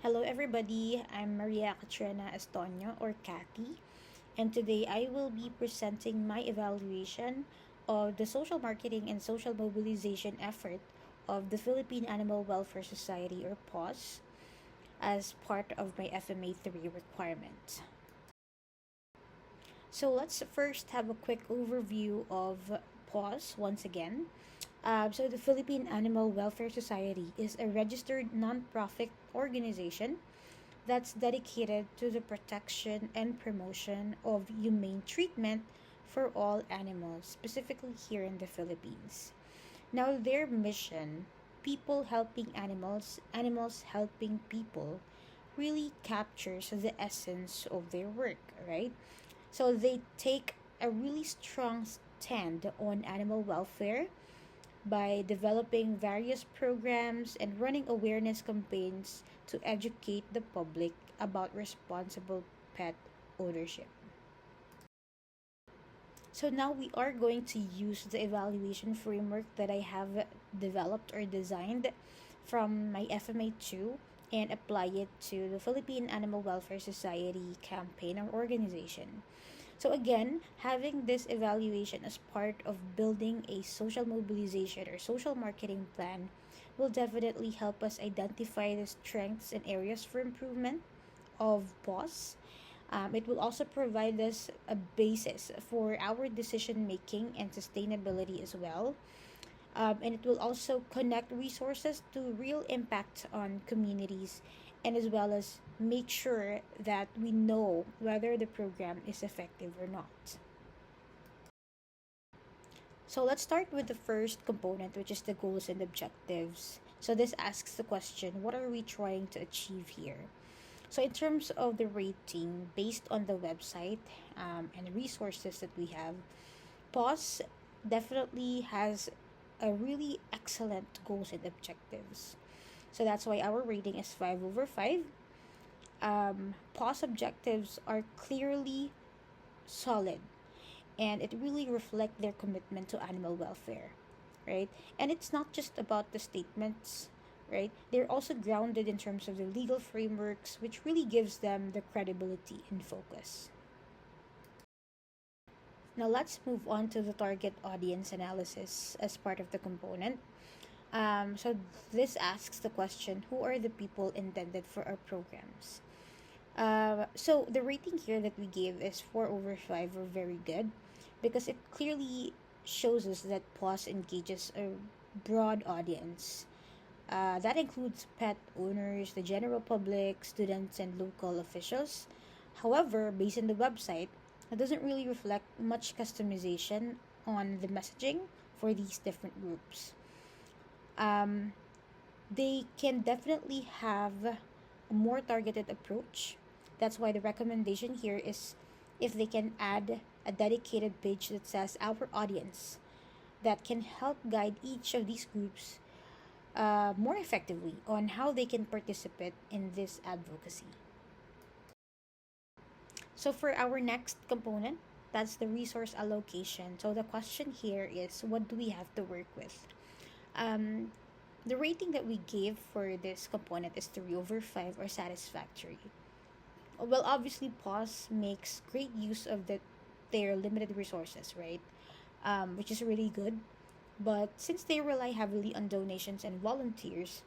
Hello, everybody. I'm Maria Catrina Estonio, or Kathy, and today I will be presenting my evaluation of the social marketing and social mobilization effort of the Philippine Animal Welfare Society, or PAWS, as part of my FMA 3 requirement. So let's first have a quick overview of PAWS once again. So the Philippine Animal Welfare Society is a registered nonprofit organization that's dedicated to the protection and promotion of humane treatment for all animals, specifically here in the Philippines. Now, their mission, people helping animals, animals helping people, really captures the essence of their work, right? So they take a really strong stand on animal welfare by developing various programs and running awareness campaigns to educate the public about responsible pet ownership. So now we are going to use the evaluation framework that I have developed or designed from my FMA 2 and apply it to the Philippine Animal Welfare Society campaign or organization. So again, having this evaluation as part of building a social mobilization or social marketing plan will definitely help us identify the strengths and areas for improvement of POS. It will also provide us a basis for our decision making and sustainability as well. And it will also connect resources to real impact on communities, and as well as make sure that we know whether the program is effective or not. So let's start with the first component, which is the goals and objectives. So this asks the question, what are we trying to achieve here? So in terms of the rating, based on the website and the resources that we have, POS definitely has a really excellent goals and objectives. So that's why our rating is 5 over 5. POS objectives are clearly solid, and it really reflects their commitment to animal welfare, right? And it's not just about the statements, right? They're also grounded in terms of the legal frameworks, which really gives them the credibility and focus. Now let's move on to the target audience analysis as part of the component. So this asks the question, who are the people intended for our programs? So the rating here that we gave is 4 over 5, or very good, because it clearly shows us that POS engages a broad audience. That includes pet owners, the general public, students, and local officials. However, based on the website, it doesn't really reflect much customization on the messaging for these different groups. Um, they can definitely have a more targeted approach. That's why the recommendation here is if they can add a dedicated page that says our audience, that can help guide each of these groups more effectively on how they can participate in this advocacy. So for our next component, that's the resource allocation. So the question here is, what do we have to work with? Um, the rating that we gave for this component is 3 over 5, or satisfactory. Well, obviously, POS makes great use of their limited resources, right? Which is really good. But since they rely heavily on donations and volunteers,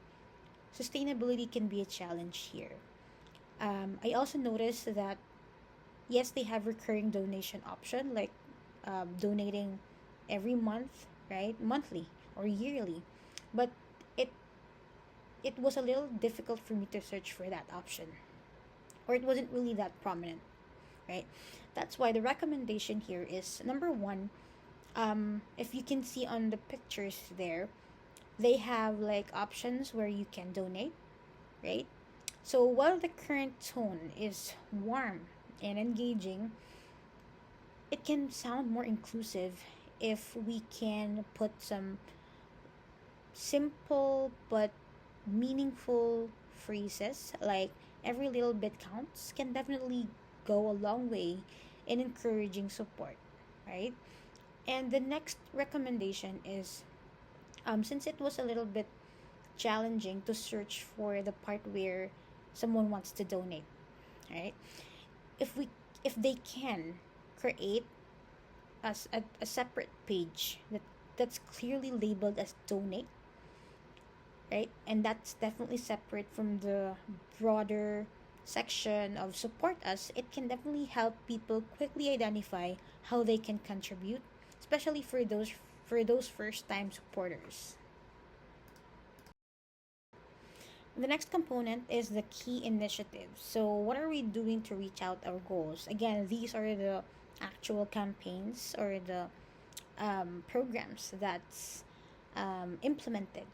sustainability can be a challenge here. I also noticed that yes, they have recurring donation option, like donating every month, right? Monthly or yearly. But it it was a little difficult for me to search for that option, or it wasn't really that prominent, right? That's why the recommendation here is number one. If you can see on the pictures there, they have like options where you can donate, right? So while the current tone is warm and engaging, it can sound more inclusive if we can put some simple but meaningful phrases like every little bit counts can definitely go a long way in encouraging support, right? And the next recommendation is, since it was a little bit challenging to search for the part where someone wants to donate, right? If we if they can create a separate page that's clearly labeled as donate, right? And that's definitely separate from the broader section of support us. It can definitely help people quickly identify how they can contribute, especially for those first time supporters. The next component is the key initiatives. So, what are we doing to reach out our goals? Again, these are the actual campaigns or the programs that's implemented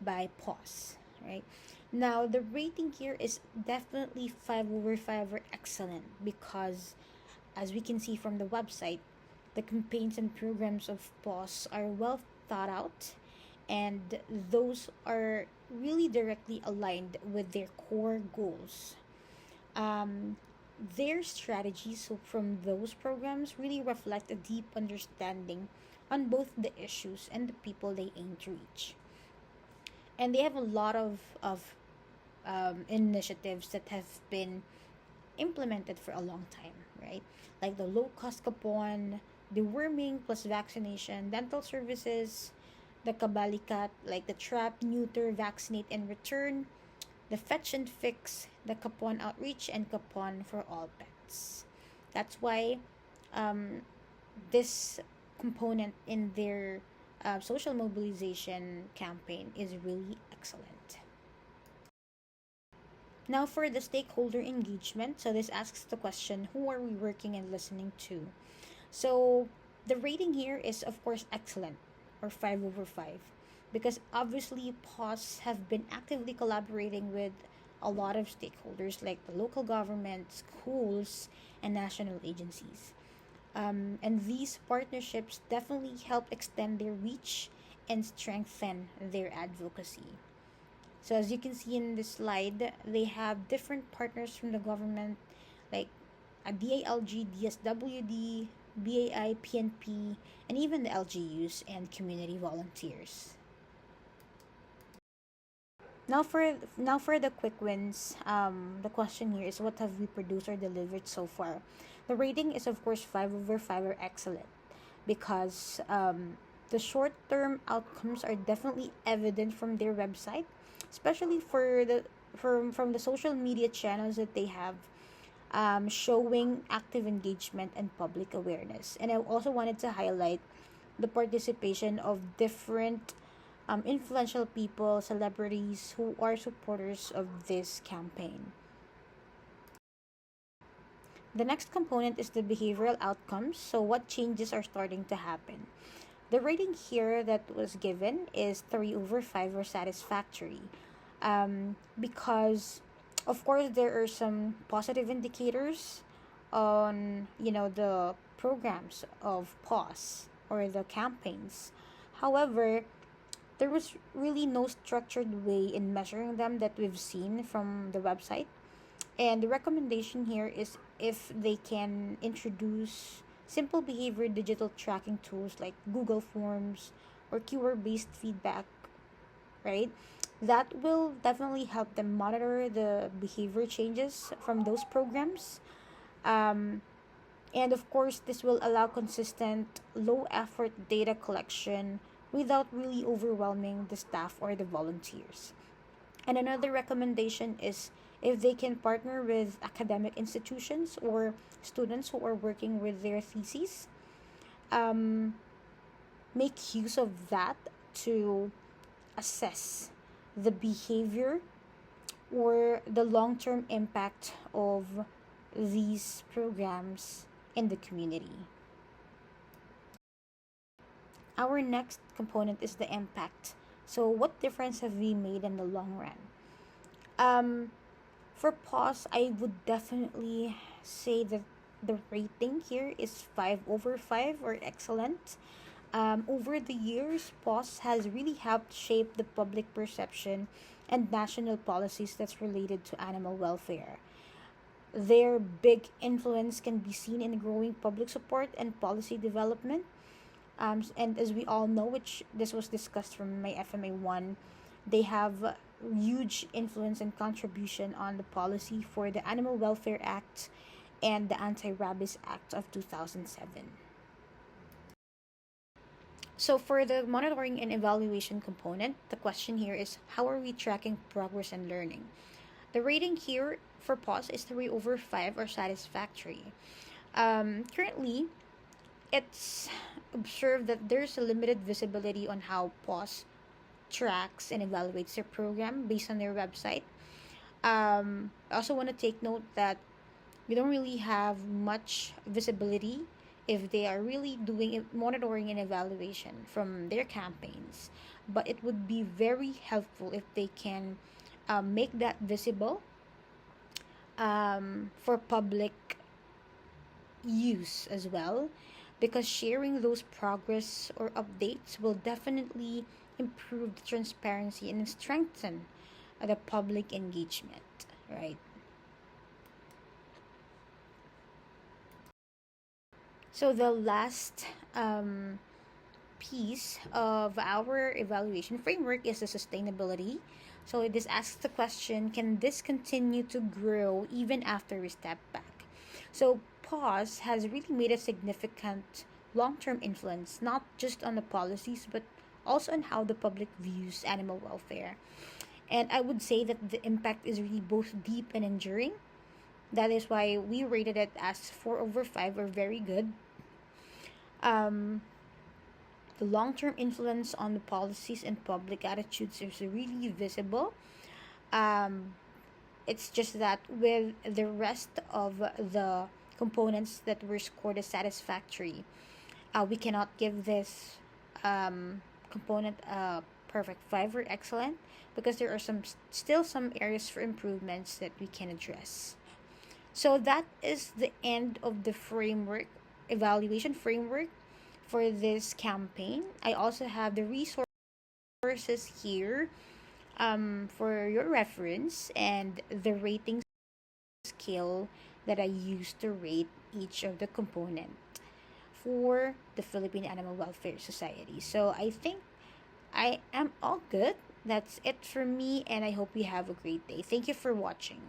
by PAWS, right? Now, the rating here is definitely 5 over 5 or excellent because, as we can see from the website, the campaigns and programs of PAWS are well thought out, and those are really directly aligned with their core goals. Um, their strategies from those programs really reflect a deep understanding on both the issues and the people they aim to reach. And they have a lot of initiatives that have been implemented for a long time, right? Like the low cost coupon, deworming plus vaccination, dental services, the kabalikat, like the trap, neuter, vaccinate, and return, the fetch and fix, the coupon outreach, and coupon for all pets. That's why um, this component in their social mobilization campaign is really excellent. Now, for the stakeholder engagement, so this asks the question, who are we working and listening to? So, the rating here is, of course, excellent, or 5 over 5, because obviously PAWS have been actively collaborating with a lot of stakeholders like the local government, schools, and national agencies. And these partnerships definitely help extend their reach and strengthen their advocacy. So as you can see in this slide, they have different partners from the government like a DALG, DSWD, BAI, PNP, and even the LGUs and community volunteers. Now for the quick wins, the question here is what have we produced or delivered so far? The rating is of course 5 over 5 or excellent because the short term outcomes are definitely evident from their website, especially from the social media channels that they have, showing active engagement and public awareness. And I also wanted to highlight the participation of different influential people, celebrities who are supporters of this campaign. The next component is the behavioral outcomes. So, what changes are starting to happen? The rating here that was given is 3 over 5 or satisfactory, because, of course, there are some positive indicators on the programs of PAWS or the campaigns. However, there was really no structured way in measuring them that we've seen from the website. And the recommendation here is if they can introduce simple behavior digital tracking tools like Google Forms or keyword based feedback, right? That will definitely help them monitor the behavior changes from those programs. Um, and of course, this will allow consistent, low effort data collection without really overwhelming the staff or the volunteers. And another recommendation is if they can partner with academic institutions or students who are working with their theses, um, make use of that to assess the behavior or the long term impact of these programs in the community. Our next component is the impact. So, what difference have we made in the long run? Um, for PAWS, I would definitely say that the rating here is 5 over 5 or excellent. Over the years, PAWS has really helped shape the public perception and national policies that's related to animal welfare. Their big influence can be seen in growing public support and policy development. And as we all know, which this was discussed from my FMA 1, They have huge influence and contribution on the policy for the Animal Welfare Act and the Anti-Rabies Act of 2007. So for the monitoring and evaluation component, the question here is how are we tracking progress and learning? The rating here for PAWS is 3 over 5 or satisfactory. Currently, it's observed that there's a limited visibility on how PAWS tracks and evaluates their program based on their website. I also want to take note that we don't really have much visibility if they are really doing monitoring and evaluation from their campaigns. But it would be very helpful if they can make that visible for public use as well, because sharing those progress or updates will definitely improve the transparency and strengthen the public engagement, right? So the last piece of our evaluation framework is the sustainability. So this asks the question, can this continue to grow even after we step back? So pause has really made a significant long-term influence, not just on the policies, but also on how the public views animal welfare. And I would say that the impact is really both deep and enduring. That is why we rated it as 4 over 5 or very good. Um, the long term influence on the policies and public attitudes is really visible. Um, it's just that with the rest of the components that were scored as satisfactory, we cannot give this component a perfect 5 or excellent, because there are still some areas for improvements that we can address. So that is the end of the framework, evaluation framework for this campaign. I also have the resources here for your reference and the rating scale that I used to rate each of the component for the Philippine Animal Welfare Society. So I think I am all good. That's it for me, and I hope you have a great day. Thank you for watching.